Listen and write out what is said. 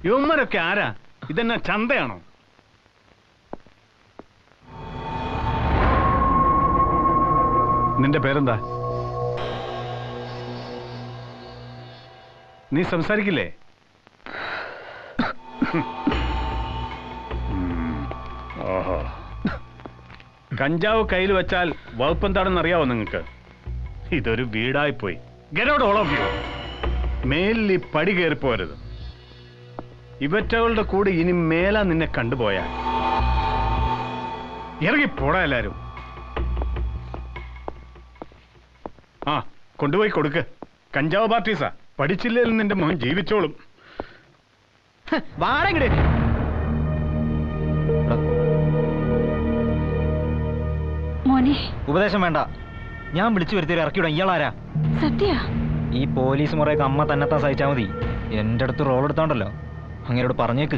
യുവന്മാരൊക്കെ ആരാ? ഇതെന്നാ ചന്തയാണോ? നിന്റെ പേരെന്താ? നീ സംസാരിക്കില്ലേ? ഓഹോ, കഞ്ചാവ് കയ്യിൽ വെച്ചാൽ വകുപ്പ് എന്താണെന്ന് അറിയാവോ നിങ്ങൾക്ക്? ഇതൊരു വീടായിപ്പോയി. Get out all of you. മേലിൽ ഈ പടി കയറിപ്പോരുത്. ഇവറ്റകളുടെ കൂടെ ഇനി മേലാ നിന്നെ കണ്ടുപോയാൽ ഇറങ്ങിപ്പോടാ എല്ലാരും. ആ, കൊണ്ടുപോയി കൊടുക്ക്. കഞ്ചാവ് പാർട്ടീസാ. പഠിച്ചില്ലേലും നിന്റെ മോൻ ജീവിച്ചോളും. ഉപദേശം വേണ്ട. ഞാൻ വിളിച്ചു വരുത്തിയൊരു ഇറക്കിവിടാം. ഇയാളാരാ? സത്യ. ഈ പോലീസ് മുറയൊക്കെ അമ്മ തന്നെത്താൻ സഹിച്ചാൽ മതി. എന്റെ അടുത്ത് റോൾ എടുത്തോണ്ടല്ലോ, അങ്ങനോട് പറഞ്ഞേക്ക്.